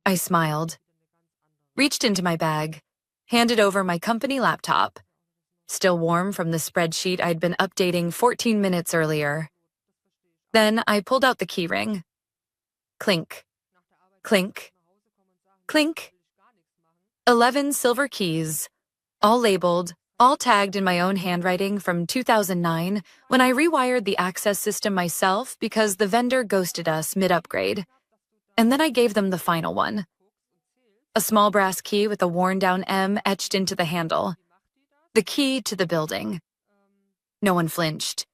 I smiled, reached into my bag, handed over my company laptop, still warm from the spreadsheet I'd been updating 14 minutes earlier. Then I pulled out the keyring. Clink, clink, clink. 11 silver keys, all labeled, all tagged in my own handwriting from 2009 when I rewired the access system myself because the vendor ghosted us mid-upgrade. And then I gave them the final one. A small brass key with a worn-down M etched into the handle. The key to the building. No one flinched.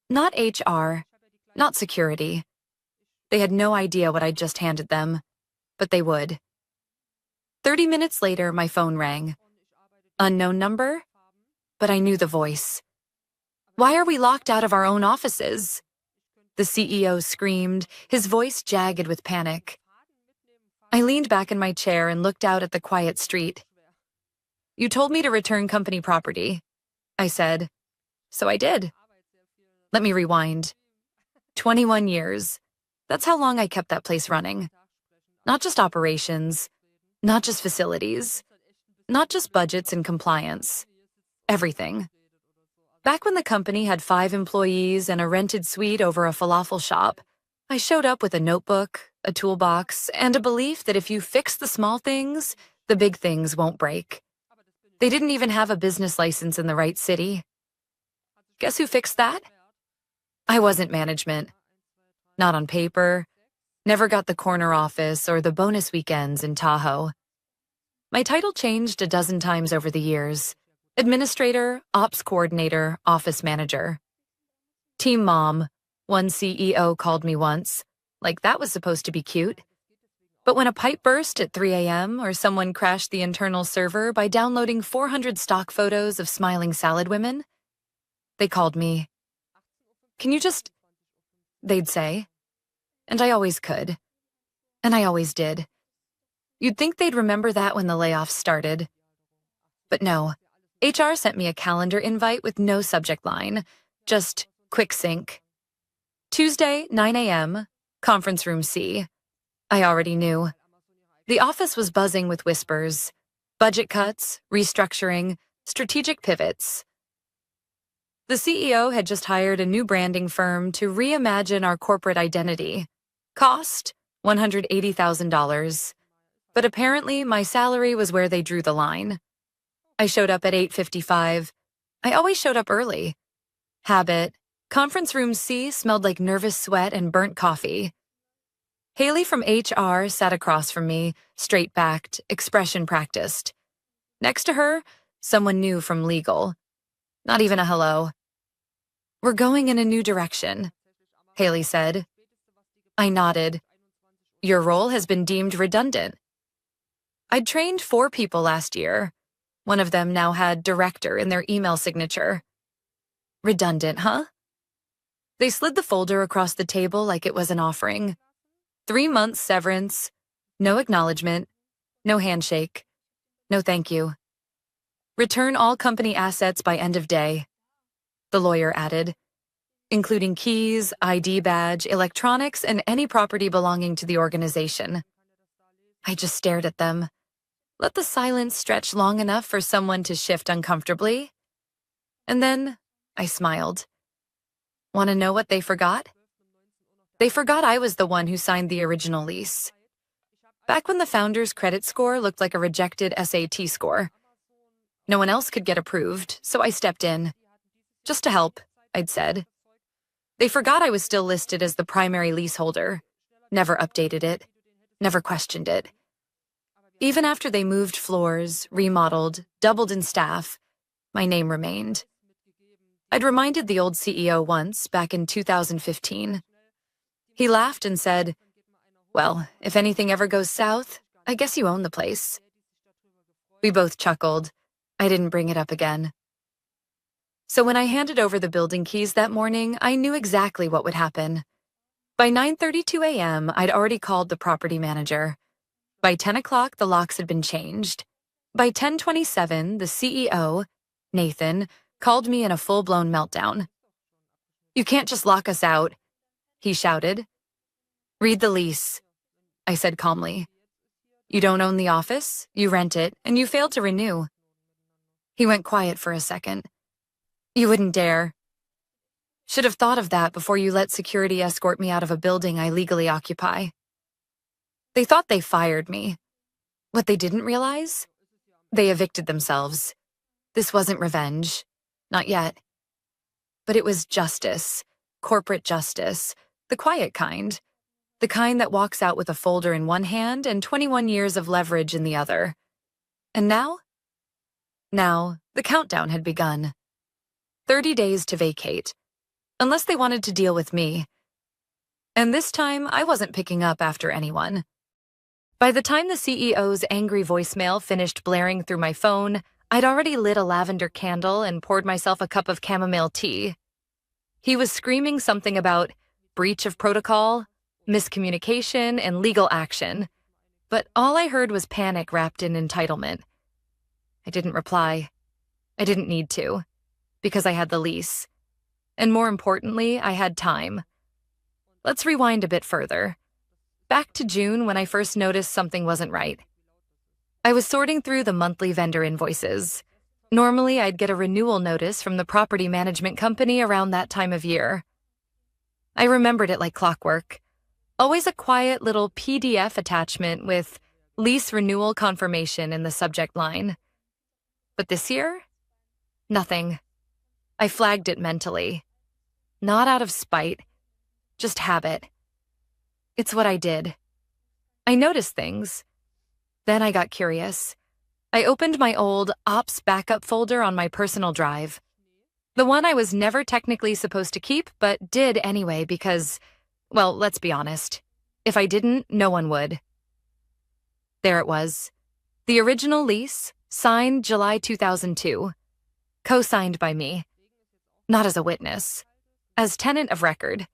Not HR, not security. They had no idea what I'd just handed them, but they would. 30 minutes later, my phone rang. Unknown number? But I knew the voice. Why are we locked out of our own offices? The CEO screamed, his voice jagged with panic. I leaned back in my chair and looked out at the quiet street. You told me to return company property, I said. So I did. Let me rewind. 21 years. That's how long I kept that place running. Not just operations, not just facilities, not just budgets and compliance. Everything. Back when the company had 5 employees and a rented suite over a falafel shop, I showed up with a notebook, a toolbox, and a belief that if you fix the small things, the big things won't break. They didn't even have a business license in the right city. Guess who fixed that? I wasn't management. Not on paper. Never got the corner office or the bonus weekends in Tahoe. My title changed a dozen times over the years. Administrator, ops coordinator, office manager. Team mom, one CEO called me once. Like that was supposed to be cute. But when a pipe burst at 3 a.m. or someone crashed the internal server by downloading 400 stock photos of smiling salad women, they called me. Can you just... They'd say. And I always could. And I always did. You'd think they'd remember that when the layoffs started. But no, HR sent me a calendar invite with no subject line, just quick sync. Tuesday, 9 a.m., conference room C. I already knew. The office was buzzing with whispers. Budget cuts, restructuring, strategic pivots. The CEO had just hired a new branding firm to reimagine our corporate identity. Cost, $180,000. But apparently my salary was where they drew the line. I showed up at 8:55. I always showed up early. Habit. Conference room C smelled like nervous sweat and burnt coffee. Haley from HR sat across from me, straight-backed, expression practiced. Next to her, someone new from legal. Not even a hello. We're going in a new direction, Haley said. I nodded. Your role has been deemed redundant. I'd trained 4 people last year. One of them now had director in their email signature. Redundant, huh? They slid the folder across the table like it was an offering. 3 months severance, no acknowledgement, no handshake, no thank you. Return all company assets by end of day, the lawyer added, including keys, ID badge, electronics, and any property belonging to the organization. I just stared at them. Let the silence stretch long enough for someone to shift uncomfortably. And then I smiled. Want to know what they forgot? They forgot I was the one who signed the original lease. Back when the founder's credit score looked like a rejected SAT score. No one else could get approved, so I stepped in. Just to help, I'd said. They forgot I was still listed as the primary leaseholder. Never updated it. Never questioned it. Even after they moved floors, remodeled, doubled in staff, my name remained. I'd reminded the old CEO once, back in 2015. He laughed and said, well, if anything ever goes south, I guess you own the place. We both chuckled. I didn't bring it up again. So when I handed over the building keys that morning, I knew exactly what would happen. By 9:32 a.m., I'd already called the property manager. By 10 o'clock, the locks had been changed. By 10:27, the CEO, Nathan, called me in a full-blown meltdown. You can't just lock us out, he shouted. Read the lease, I said calmly. You don't own the office, you rent it, and you failed to renew. He went quiet for a second. You wouldn't dare. Should have thought of that before you let security escort me out of a building I legally occupy. They thought they fired me. What they didn't realize? They evicted themselves. This wasn't revenge. Not yet. But it was justice. Corporate justice. The quiet kind. The kind that walks out with a folder in one hand and 21 years of leverage in the other. And now? Now, the countdown had begun. 30 days to vacate. Unless they wanted to deal with me. And this time, I wasn't picking up after anyone. By the time the CEO's angry voicemail finished blaring through my phone, I'd already lit a lavender candle and poured myself a cup of chamomile tea. He was screaming something about breach of protocol, miscommunication, and legal action, but all I heard was panic wrapped in entitlement. I didn't reply. I didn't need to, because I had the lease. And more importantly, I had time. Let's rewind a bit further. Back to June when I first noticed something wasn't right. I was sorting through the monthly vendor invoices. Normally, I'd get a renewal notice from the property management company around that time of year. I remembered it like clockwork. Always a quiet little PDF attachment with lease renewal confirmation in the subject line. But this year? Nothing. I flagged it mentally. Not out of spite, just habit. It's what I did. I noticed things. Then I got curious. I opened my old Ops backup folder on my personal drive. The one I was never technically supposed to keep, but did anyway because, well, let's be honest. If I didn't, no one would. There it was. The original lease, signed July 2002. Co-signed by me. Not as a witness. As tenant of record.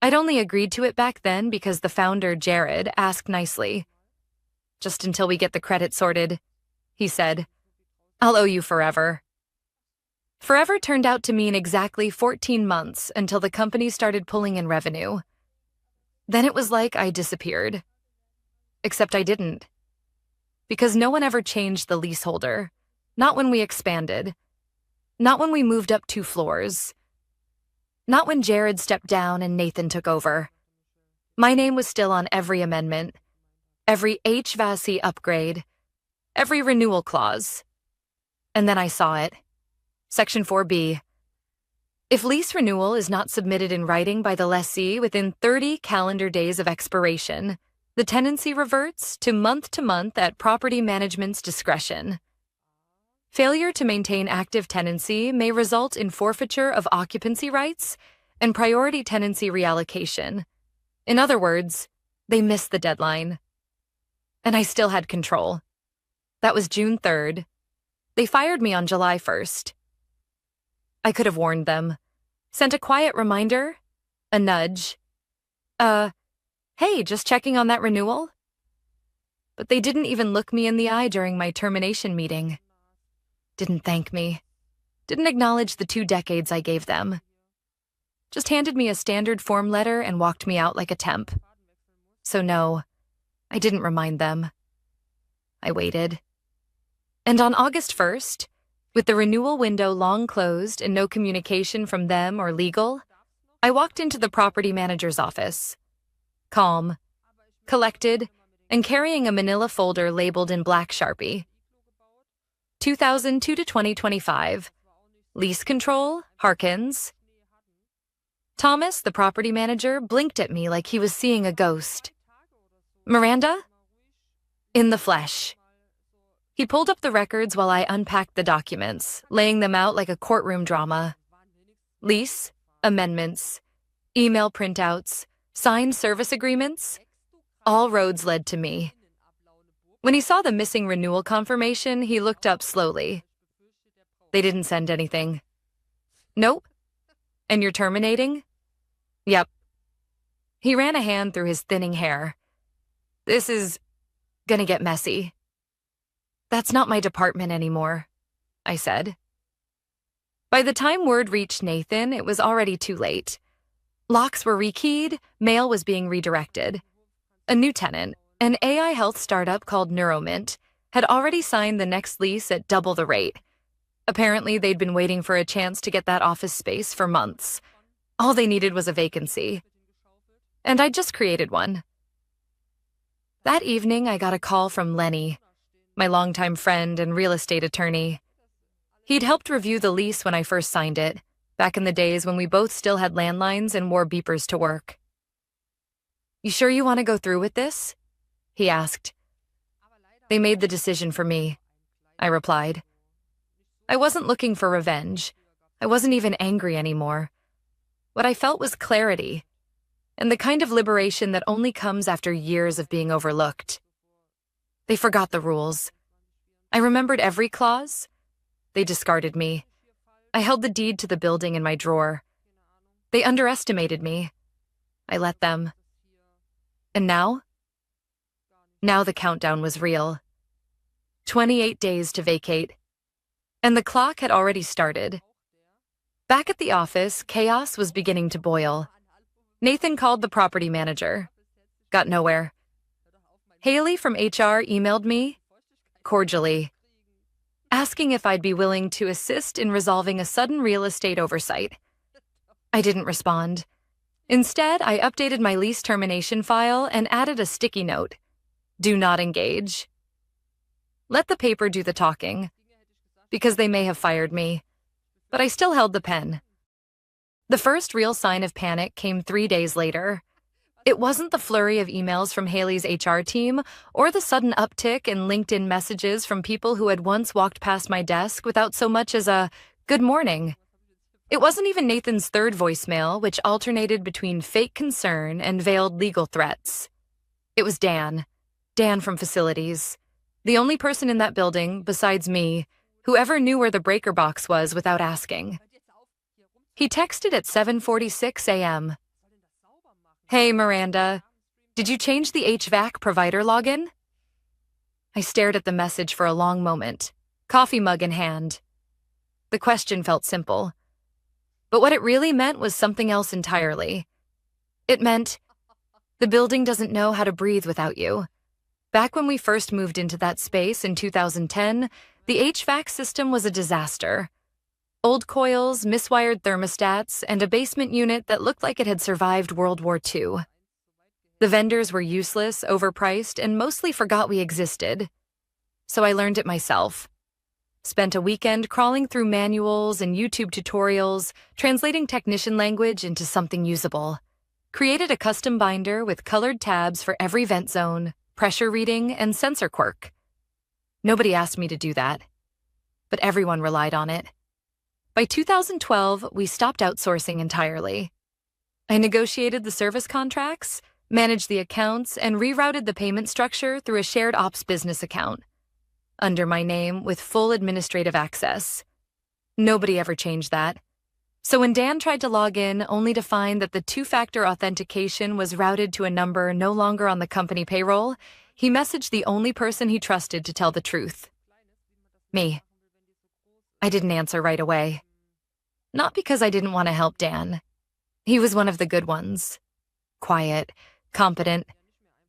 I'd only agreed to it back then because the founder, Jared, asked nicely. Just until we get the credit sorted, he said. I'll owe you forever. Forever turned out to mean exactly 14 months until the company started pulling in revenue. Then it was like I disappeared. Except I didn't. Because no one ever changed the leaseholder. Not when we expanded. Not when we moved up 2 floors. Not when Jared stepped down and Nathan took over. My name was still on every amendment, every HVAC upgrade, every renewal clause. And then I saw it. Section 4B. If lease renewal is not submitted in writing by the lessee within 30 calendar days of expiration, the tenancy reverts to month at property management's discretion. Failure to maintain active tenancy may result in forfeiture of occupancy rights and priority tenancy reallocation. In other words, they missed the deadline. And I still had control. That was June 3rd. They fired me on July 1st. I could have warned them. Sent a quiet reminder, a nudge. Hey, just checking on that renewal? But they didn't even look me in the eye during my termination meeting. Didn't thank me. Didn't acknowledge the 2 decades I gave them. Just handed me a standard form letter and walked me out like a temp. So no, I didn't remind them. I waited. And on August 1st, with the renewal window long closed and no communication from them or legal, I walked into the property manager's office. Calm, collected, and carrying a manila folder labeled in black Sharpie. 2002 to 2025. Lease control, Harkins. Thomas, the property manager, blinked at me like he was seeing a ghost. Miranda? In the flesh. He pulled up the records while I unpacked the documents, laying them out like a courtroom drama. Lease, amendments, email printouts, signed service agreements. All roads led to me. When he saw the missing renewal confirmation, he looked up slowly. They didn't send anything. Nope. And you're terminating? Yep. He ran a hand through his thinning hair. This is gonna get messy. That's not my department anymore, I said. By the time word reached Nathan, it was already too late. Locks were rekeyed, mail was being redirected. A new tenant, An AI health startup called Neuromint had already signed the next lease at double the rate. Apparently, they'd been waiting for a chance to get that office space for months. All they needed was a vacancy. And I just created one. That evening, I got a call from Lenny, my longtime friend and real estate attorney. He'd helped review the lease when I first signed it, back in the days when we both still had landlines and wore beepers to work. "You sure you want to go through with this?" he asked. "They made the decision for me," I replied. I wasn't looking for revenge. I wasn't even angry anymore. What I felt was clarity, and the kind of liberation that only comes after years of being overlooked. They forgot the rules. I remembered every clause. They discarded me. I held the deed to the building in my drawer. They underestimated me. I let them. And now? Now the countdown was real. 28 days to vacate. And the clock had already started. Back at the office, chaos was beginning to boil. Nathan called the property manager. Got nowhere. Haley from HR emailed me, cordially, asking if I'd be willing to assist in resolving a sudden real estate oversight. I didn't respond. Instead, I updated my lease termination file and added a sticky note. Do not engage. Let the paper do the talking, because they may have fired me, but I still held the pen. The first real sign of panic came 3 days later. It wasn't the flurry of emails from Haley's HR team or the sudden uptick in LinkedIn messages from people who had once walked past my desk without so much as a "good morning." It wasn't even Nathan's third voicemail, which alternated between fake concern and veiled legal threats. It was Dan from facilities, the only person in that building, besides me, who ever knew where the breaker box was without asking. He texted at 7:46 a.m. "Hey, Miranda, did you change the HVAC provider login?" I stared at the message for a long moment, coffee mug in hand. The question felt simple, but what it really meant was something else entirely. It meant, the building doesn't know how to breathe without you. Back when we first moved into that space in 2010, the HVAC system was a disaster. Old coils, miswired thermostats, and a basement unit that looked like it had survived World War II. The vendors were useless, overpriced, and mostly forgot we existed. So I learned it myself. Spent a weekend crawling through manuals and YouTube tutorials, translating technician language into something usable. Created a custom binder with colored tabs for every vent zone, pressure reading, and sensor quirk. Nobody asked me to do that, but everyone relied on it. By 2012, we stopped outsourcing entirely. I negotiated the service contracts, managed the accounts, and rerouted the payment structure through a shared ops business account, under my name with full administrative access. Nobody ever changed that. So when Dan tried to log in, only to find that the two-factor authentication was routed to a number no longer on the company payroll, he messaged the only person he trusted to tell the truth. Me. I didn't answer right away. Not because I didn't want to help Dan. He was one of the good ones. Quiet, competent,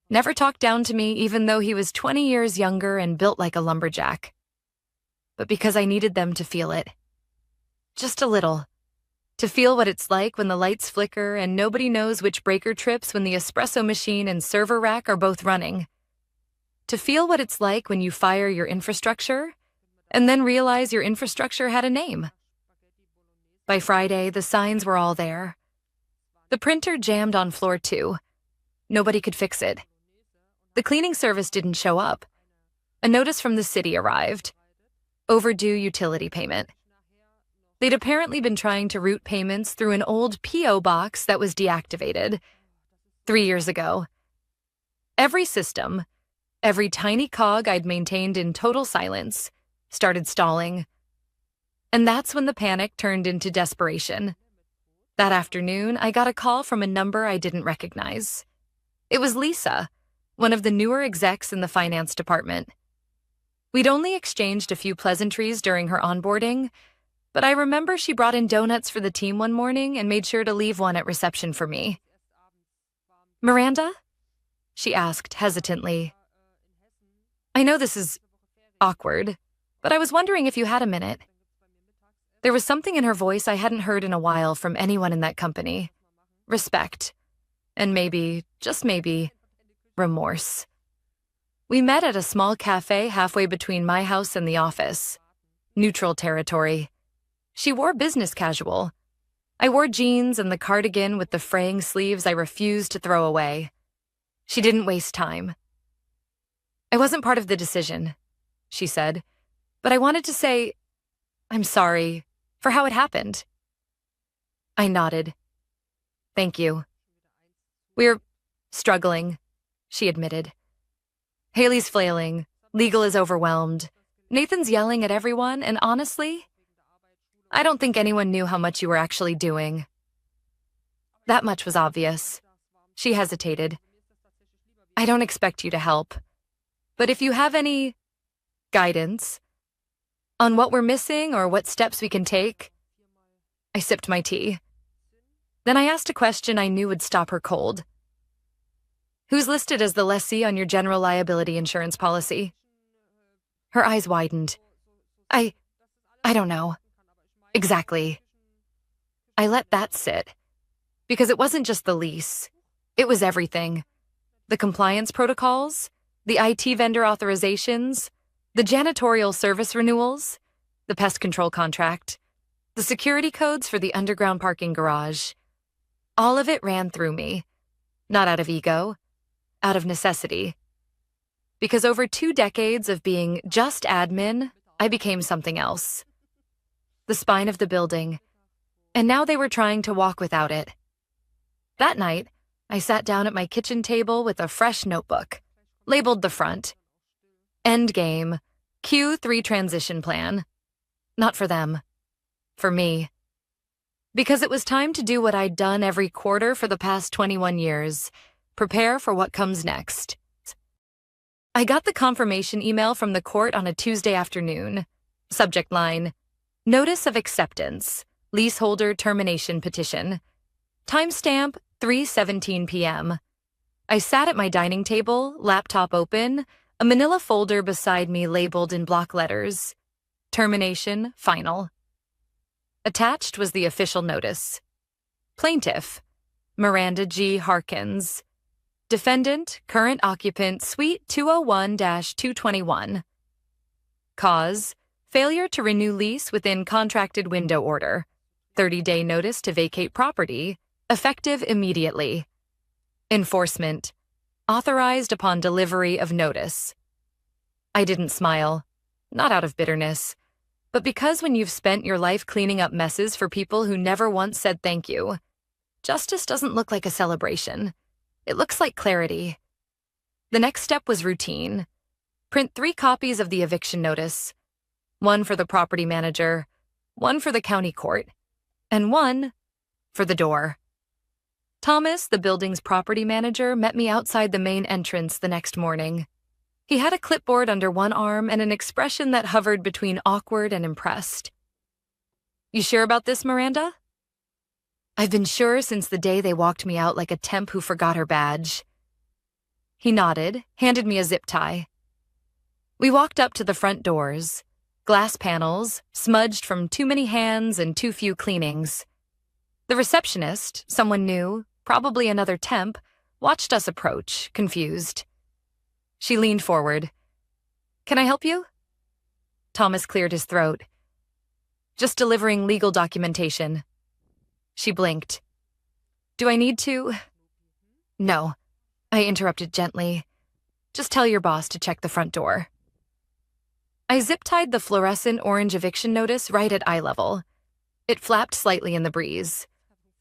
never talked down to me even though he was 20 years younger and built like a lumberjack. But because I needed them to feel it. Just a little. To feel what it's like when the lights flicker and nobody knows which breaker trips when the espresso machine and server rack are both running. To feel what it's like when you fire your infrastructure and then realize your infrastructure had a name. By Friday, the signs were all there. The printer jammed on floor 2. Nobody could fix it. The cleaning service didn't show up. A notice from the city arrived. Overdue utility payment. They'd apparently been trying to route payments through an old P.O. box that was deactivated 3 years ago. Every system, every tiny cog I'd maintained in total silence, started stalling. And that's when the panic turned into desperation. That afternoon, I got a call from a number I didn't recognize. It was Lisa, one of the newer execs in the finance department. We'd only exchanged a few pleasantries during her onboarding, but I remember she brought in donuts for the team one morning and made sure to leave one at reception for me. "Miranda?" she asked hesitantly. I know this is awkward, but I was wondering if you had a minute. There was something in her voice I hadn't heard in a while from anyone in that company. Respect. And maybe, just maybe, remorse. We met at a small cafe halfway between my house and the office. Neutral territory. She wore business casual. I wore jeans and the cardigan with the fraying sleeves I refused to throw away. She didn't waste time. I wasn't part of the decision, she said, but I wanted to say, I'm sorry for how it happened. I nodded. Thank you. We're struggling, she admitted. Haley's flailing. Legal is overwhelmed. Nathan's yelling at everyone, and honestly, I don't think anyone knew how much you were actually doing. That much was obvious. She hesitated. I don't expect you to help, but if you have any guidance on what we're missing or what steps we can take. I sipped my tea. Then I asked a question I knew would stop her cold. Who's listed as the lessee on your general liability insurance policy? Her eyes widened. I don't know. Exactly. I let that sit. Because it wasn't just the lease. It was everything. The compliance protocols, the IT vendor authorizations, the janitorial service renewals, the pest control contract, the security codes for the underground parking garage. All of it ran through me. Not out of ego, out of necessity. Because over 2 decades of being just admin, I became something else. The spine of the building. And now they were trying to walk without it. That night, I sat down at my kitchen table with a fresh notebook, labeled the front. Endgame, Q3 transition plan. Not for them. For me. Because it was time to do what I'd done every quarter for the past 21 years. Prepare for what comes next. I got the confirmation email from the court on a Tuesday afternoon. Subject line, Notice of Acceptance, Leaseholder Termination Petition. Timestamp 3:17 p.m. I sat at my dining table, laptop open, a manila folder beside me labeled in block letters. Termination Final. Attached was the official notice. Plaintiff, Miranda G. Harkins. Defendant, current occupant, Suite 201-221. Cause, failure to renew lease within contracted window order. 30-day notice to vacate property, effective immediately. Enforcement, authorized upon delivery of notice. I didn't smile, not out of bitterness, but because when you've spent your life cleaning up messes for people who never once said thank you, justice doesn't look like a celebration. It looks like clarity. The next step was routine. Print 3 copies of the eviction notice. 1 for the property manager, 1 for the county court, and 1 for the door. Thomas, the building's property manager, met me outside the main entrance the next morning. He had a clipboard under one arm and an expression that hovered between awkward and impressed. You sure about this, Miranda? I've been sure since the day they walked me out like a temp who forgot her badge. He nodded, handed me a zip tie. We walked up to the front doors, glass panels, smudged from too many hands and too few cleanings. The receptionist, someone new, probably another temp, watched us approach, confused. She leaned forward. Can I help you? Thomas cleared his throat. Just delivering legal documentation. She blinked. Do I need to? No, I interrupted gently. Just tell your boss to check the front door. I zip-tied the fluorescent orange eviction notice right at eye level. It flapped slightly in the breeze.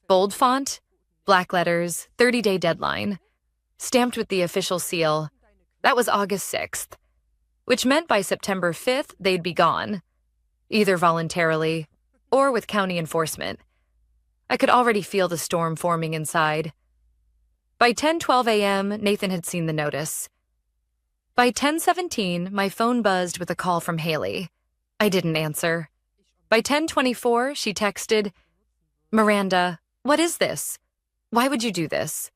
Bold font, black letters, 30-day deadline, stamped with the official seal. That was August 6th, which meant by September 5th they'd be gone, either voluntarily or with county enforcement. I could already feel the storm forming inside. By 10:12 a.m., Nathan had seen the notice. By 10:17, my phone buzzed with a call from Haley. I didn't answer. By 10:24, she texted, Miranda, what is this? Why would you do this?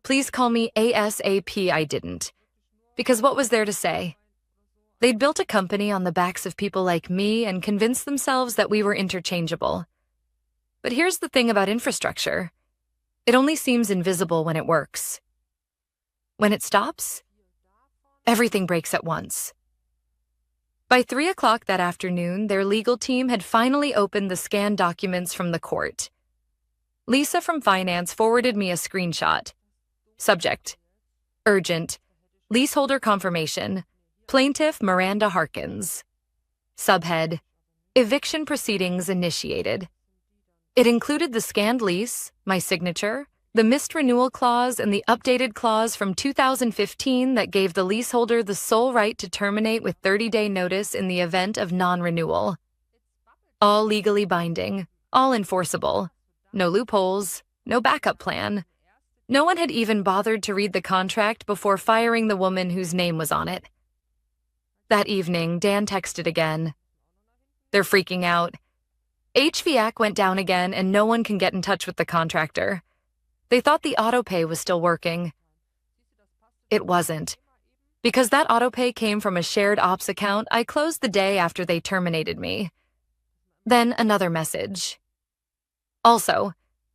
Please call me ASAP. I didn't. Because what was there to say? They'd built a company on the backs of people like me and convinced themselves that we were interchangeable. But here's the thing about infrastructure. It only seems invisible when it works. When it stops, everything breaks at once. By 3 o'clock that afternoon, their legal team had finally opened the scanned documents from the court. Lisa from finance forwarded me a screenshot. Subject: urgent. Leaseholder confirmation. Plaintiff Miranda Harkins. Subhead: eviction proceedings initiated. It included the scanned lease, my signature, the missed renewal clause, and the updated clause from 2015 that gave the leaseholder the sole right to terminate with 30-day notice in the event of non-renewal. All legally binding, all enforceable. No loopholes, no backup plan. No one had even bothered to read the contract before firing the woman whose name was on it. That evening, Dan texted again. They're freaking out. HVAC went down again and no one can get in touch with the contractor. They thought the autopay was still working. It wasn't. Because that autopay came from a shared ops account I closed the day after they terminated me. Then another message. Also,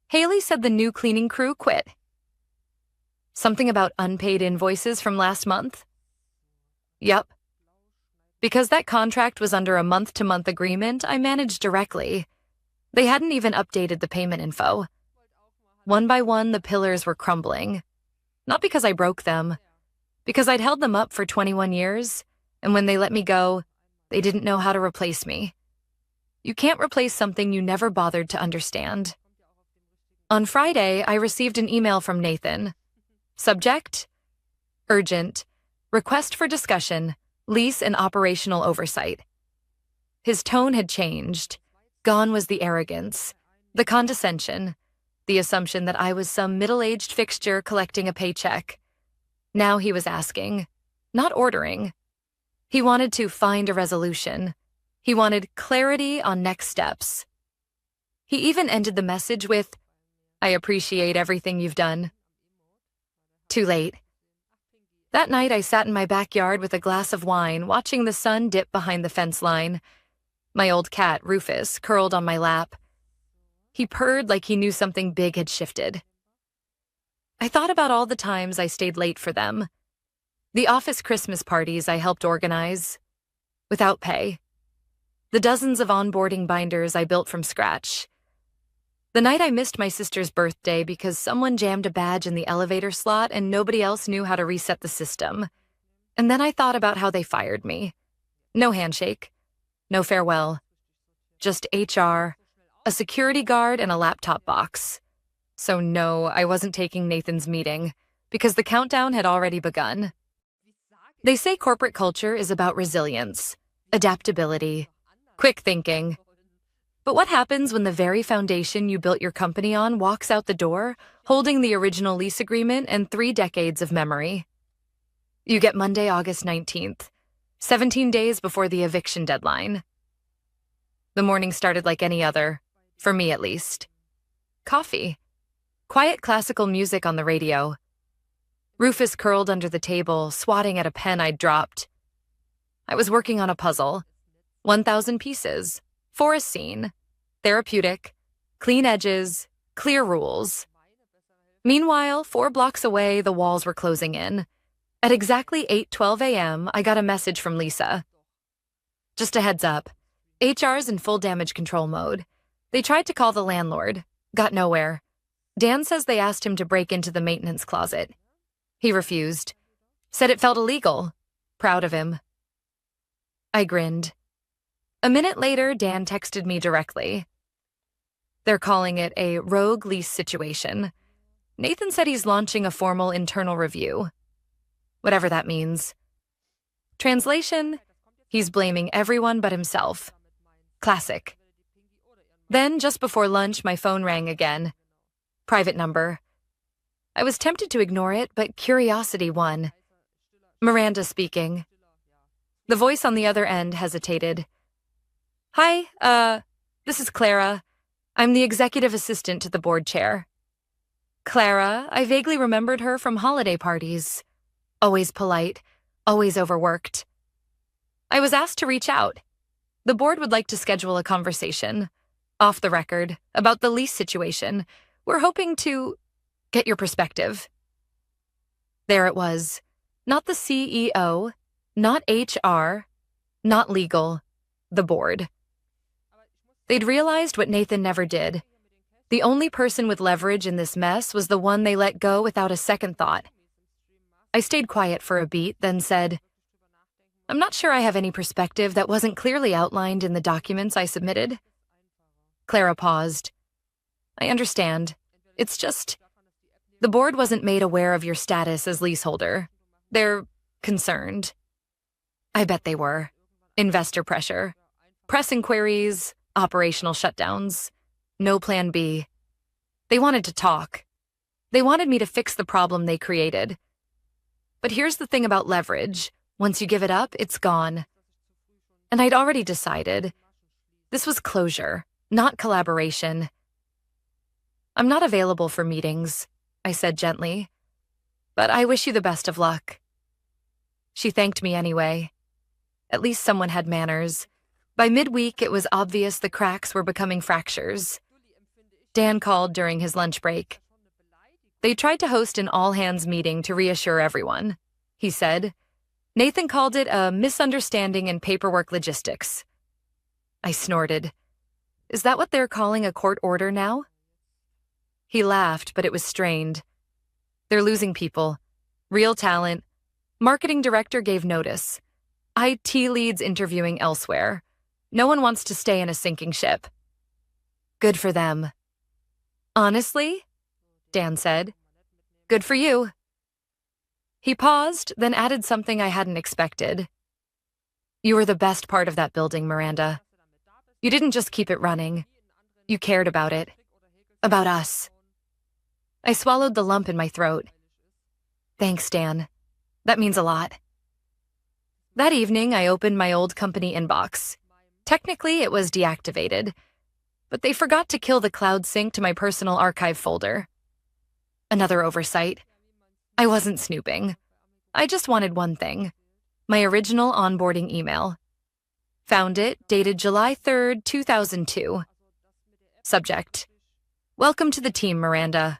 Haley said the new cleaning crew quit. Something about unpaid invoices from last month? Yup. Because that contract was under a month-to-month agreement, I managed directly. They hadn't even updated the payment info. One by one, the pillars were crumbling. Not because I broke them, because I'd held them up for 21 years, and when they let me go, they didn't know how to replace me. You can't replace something you never bothered to understand. On Friday, I received an email from Nathan. Subject: urgent. Request for discussion. Lease and operational oversight. His tone had changed. Gone was the arrogance, the condescension, the assumption that I was some middle-aged fixture collecting a paycheck. Now he was asking, not ordering. He wanted to find a resolution. He wanted clarity on next steps. He even ended the message with, "I appreciate everything you've done." Too late. That night, I sat in my backyard with a glass of wine, watching the sun dip behind the fence line. My old cat, Rufus, curled on my lap. He purred like he knew something big had shifted. I thought about all the times I stayed late for them. The office Christmas parties I helped organize, without pay. The dozens of onboarding binders I built from scratch. The night I missed my sister's birthday because someone jammed a badge in the elevator slot and nobody else knew how to reset the system. And then I thought about how they fired me. No handshake. No farewell. Just HR, a security guard, and a laptop box. So no, I wasn't taking Nathan's meeting, because the countdown had already begun. They say corporate culture is about resilience, adaptability, quick thinking. But what happens when the very foundation you built your company on walks out the door, holding the original lease agreement and 3 decades of memory? You get Monday, August 19th, 17 days before the eviction deadline. The morning started like any other, for me at least. Coffee. Quiet classical music on the radio. Rufus curled under the table, swatting at a pen I'd dropped. I was working on a puzzle. 1,000 pieces. For a scene. Therapeutic. Clean edges. Clear rules. Meanwhile, 4 blocks away, the walls were closing in. At exactly 8:12 a.m., I got a message from Lisa. Just a heads up. HR's in full damage control mode. They tried to call the landlord. Got nowhere. Dan says they asked him to break into the maintenance closet. He refused. Said it felt illegal. Proud of him. I grinned. A minute later, Dan texted me directly. They're calling it a rogue lease situation. Nathan said he's launching a formal internal review. Whatever that means. Translation: he's blaming everyone but himself. Classic. Then, just before lunch, my phone rang again. Private number. I was tempted to ignore it, but curiosity won. Miranda speaking. The voice on the other end hesitated. Hi, this is Clara. I'm the executive assistant to the board chair. Clara, I vaguely remembered her from holiday parties. Always polite, always overworked. I was asked to reach out. The board would like to schedule a conversation, off the record, about the lease situation. We're hoping to get your perspective. There it was. Not the CEO, not HR, not legal, the board. They'd realized what Nathan never did. The only person with leverage in this mess was the one they let go without a second thought. I stayed quiet for a beat, then said, I'm not sure I have any perspective that wasn't clearly outlined in the documents I submitted. Clara paused. I understand. It's just, the board wasn't made aware of your status as leaseholder. They're concerned. I bet they were. Investor pressure, press inquiries, operational shutdowns, no plan B. They wanted to talk. They wanted me to fix the problem they created. But here's the thing about leverage. Once you give it up, it's gone. And I'd already decided. This was closure, not collaboration. I'm not available for meetings, I said gently. But I wish you the best of luck. She thanked me anyway. At least someone had manners. By midweek, it was obvious the cracks were becoming fractures. Dan called during his lunch break. They tried to host an all-hands meeting to reassure everyone, he said. Nathan called it a misunderstanding in paperwork logistics. I snorted. Is that what they're calling a court order now? He laughed, but it was strained. They're losing people. Real talent. Marketing director gave notice. IT leads interviewing elsewhere. No one wants to stay in a sinking ship. Good for them. Honestly? Dan said. Good for you. He paused, then added something I hadn't expected. You were the best part of that building, Miranda. You didn't just keep it running. You cared about it. About us. I swallowed the lump in my throat. Thanks, Dan. That means a lot. That evening, I opened my old company inbox. Technically, it was deactivated, but they forgot to kill the cloud sync to my personal archive folder. Another oversight. I wasn't snooping. I just wanted one thing. My original onboarding email. Found it, dated July 3rd, 2002. Subject. Welcome to the team, Miranda.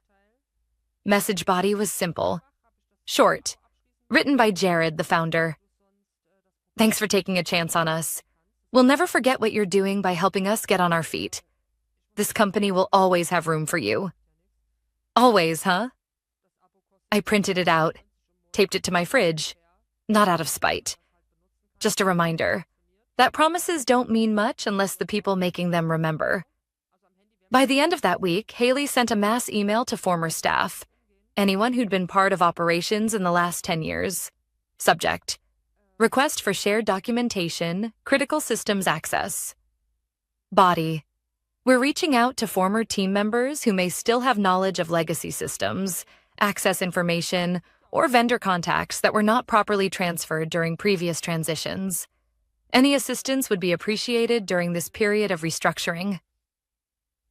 Message body was simple. Short. Written by Jared, the founder. Thanks for taking a chance on us. We'll never forget what you're doing by helping us get on our feet. This company will always have room for you. Always, huh? I printed it out, taped it to my fridge. Not out of spite. Just a reminder that promises don't mean much unless the people making them remember. By the end of that week, Haley sent a mass email to former staff, anyone who'd been part of operations in the last 10 years. Subject. Request for shared documentation, critical systems access. Body. We're reaching out to former team members who may still have knowledge of legacy systems, access information, or vendor contacts that were not properly transferred during previous transitions. Any assistance would be appreciated during this period of restructuring.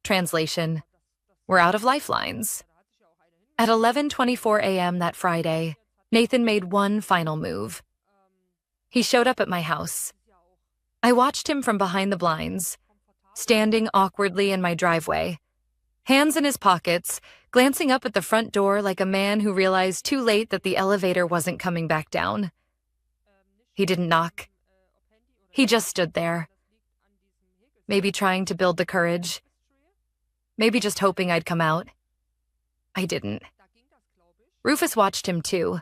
Translation. We're out of lifelines. At 11:24 a.m. that Friday, Nathan made one final move. He showed up at my house. I watched him from behind the blinds, standing awkwardly in my driveway, hands in his pockets, glancing up at the front door like a man who realized too late that the elevator wasn't coming back down. He didn't knock. He just stood there, maybe trying to build the courage, maybe just hoping I'd come out. I didn't. Rufus watched him too,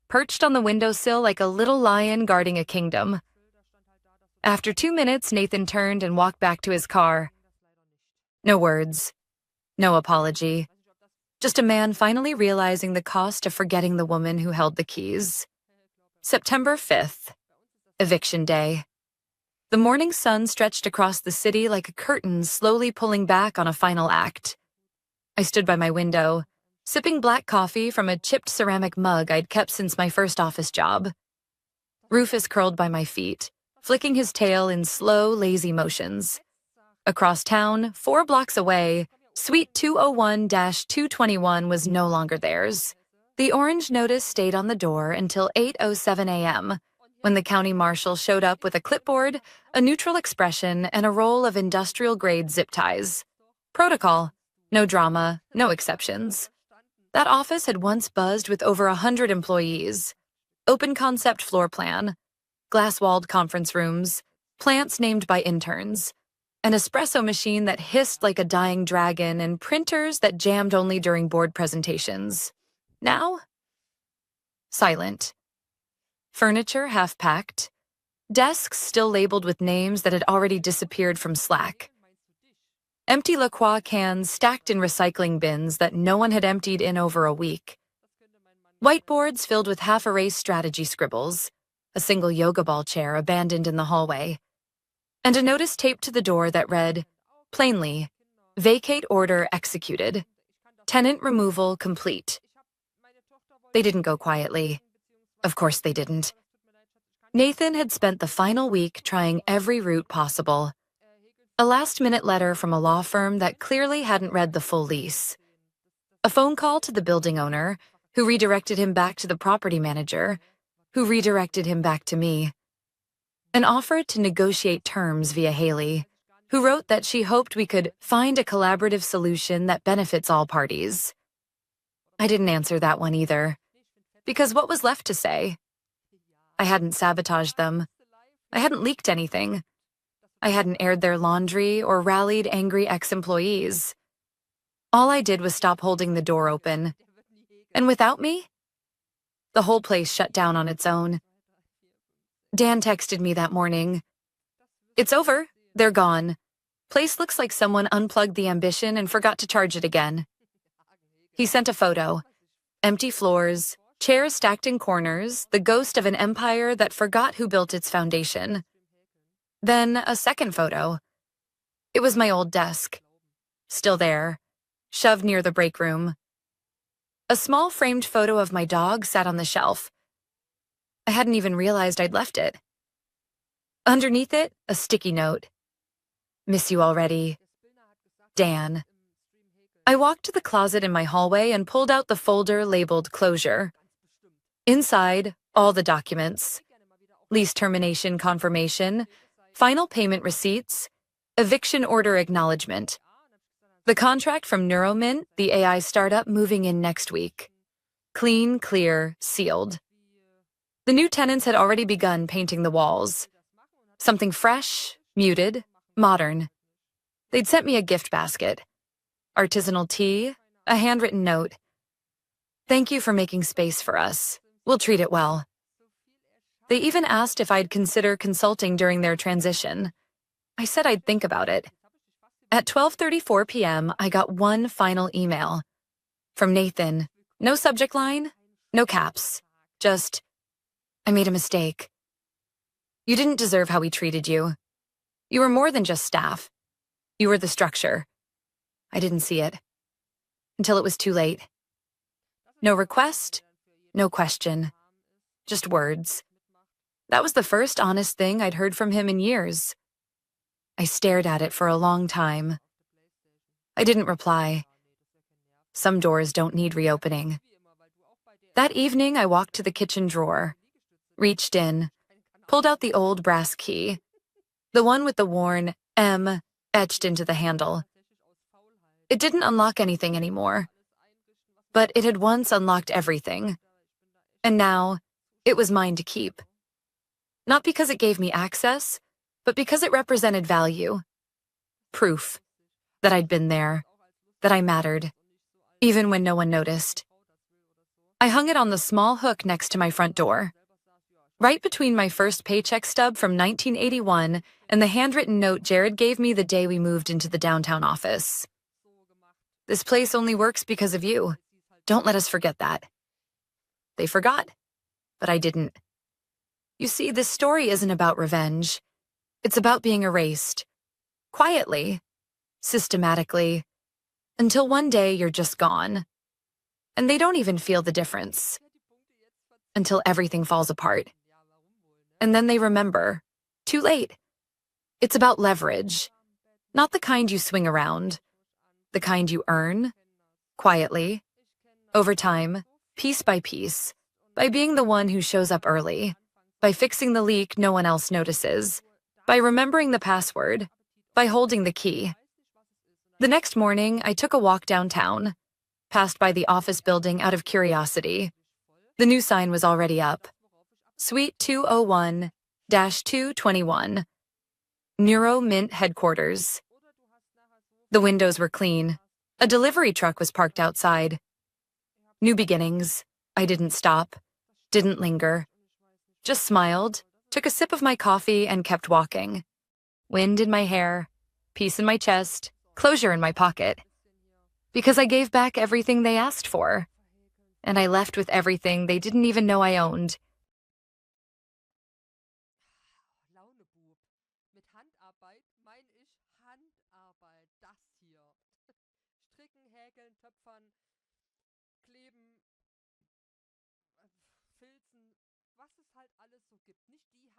perched on the windowsill like a little lion guarding a kingdom. After 2 minutes, Nathan turned and walked back to his car. No words. No apology. Just a man finally realizing the cost of forgetting the woman who held the keys. September 5th. Eviction day. The morning sun stretched across the city like a curtain slowly pulling back on a final act. I stood by my window, sipping black coffee from a chipped ceramic mug I'd kept since my first office job. Rufus curled by my feet, flicking his tail in slow, lazy motions. Across town, 4 blocks away, Suite 201-221 was no longer theirs. The orange notice stayed on the door until 8:07 a.m., when the county marshal showed up with a clipboard, a neutral expression, and a roll of industrial-grade zip ties. Protocol. No drama, no exceptions. That office had once buzzed with over 100 employees. Open concept floor plan, glass-walled conference rooms, plants named by interns, an espresso machine that hissed like a dying dragon, and printers that jammed only during board presentations. Now? Silent. Furniture half-packed. Desks still labeled with names that had already disappeared from Slack. Empty La Croix cans stacked in recycling bins that no one had emptied in over a week. Whiteboards filled with half-erased strategy scribbles, a single yoga ball chair abandoned in the hallway, and a notice taped to the door that read, plainly, vacate order executed. Tenant removal complete. They didn't go quietly. Of course they didn't. Nathan had spent the final week trying every route possible. A last-minute letter from a law firm that clearly hadn't read the full lease. A phone call to the building owner, who redirected him back to the property manager, who redirected him back to me. An offer to negotiate terms via Haley, who wrote that she hoped we could find a collaborative solution that benefits all parties. I didn't answer that one either, because what was left to say? I hadn't sabotaged them. I hadn't leaked anything. I hadn't aired their laundry or rallied angry ex-employees. All I did was stop holding the door open. And without me, the whole place shut down on its own. Dan texted me that morning. It's over. They're gone. Place looks like someone unplugged the ambition and forgot to charge it again. He sent a photo. Empty floors, chairs stacked in corners, the ghost of an empire that forgot who built its foundation. Then a second photo. It was my old desk. Still there, shoved near the break room. A small framed photo of my dog sat on the shelf. I hadn't even realized I'd left it. Underneath it, a sticky note. Miss you already. Dan. I walked to the closet in my hallway and pulled out the folder labeled closure. Inside, all the documents. Lease termination confirmation, final payment receipts, eviction order acknowledgement. The contract from Neuromint, the AI startup moving in next week. Clean, clear, sealed. The new tenants had already begun painting the walls. Something fresh, muted, modern. They'd sent me a gift basket. Artisanal tea, a handwritten note. Thank you for making space for us. We'll treat it well. They even asked if I'd consider consulting during their transition. I said I'd think about it. At 12:34 p.m., I got one final email. From Nathan. No subject line, no caps. Just, I made a mistake. You didn't deserve how we treated you. You were more than just staff. You were the structure. I didn't see it. Until it was too late. No request, no question. Just words. That was the first honest thing I'd heard from him in years. I stared at it for a long time. I didn't reply. Some doors don't need reopening. That evening, I walked to the kitchen drawer, reached in, pulled out the old brass key, the one with the worn M etched into the handle. It didn't unlock anything anymore, but it had once unlocked everything. And now, it was mine to keep. Not because it gave me access, but because it represented value. Proof that I'd been there, that I mattered, even when no one noticed. I hung it on the small hook next to my front door, right between my first paycheck stub from 1981 and the handwritten note Jared gave me the day we moved into the downtown office. This place only works because of you. Don't let us forget that. They forgot, but I didn't. You see, this story isn't about revenge. It's about being erased. Quietly, systematically, until one day you're just gone. And they don't even feel the difference. Until everything falls apart. And then they remember. Too late. It's about leverage. Not the kind you swing around. The kind you earn, quietly, over time, piece by piece, by being the one who shows up early, by fixing the leak no one else notices, by remembering the password, by holding the key. The next morning, I took a walk downtown, passed by the office building out of curiosity. The new sign was already up. Suite 201-221, Neuro Mint Headquarters. The windows were clean. A delivery truck was parked outside. New beginnings. I didn't stop, didn't linger. Just smiled, took a sip of my coffee, and kept walking. Wind in my hair, peace in my chest, closure in my pocket. Because I gave back everything they asked for. And I left with everything they didn't even know I owned. Launebub. Mit Handarbeit meine ich Handarbeit. Das hier. Stricken, häkeln, töpfern, kleben, filzen, was es halt alles so gibt. Nicht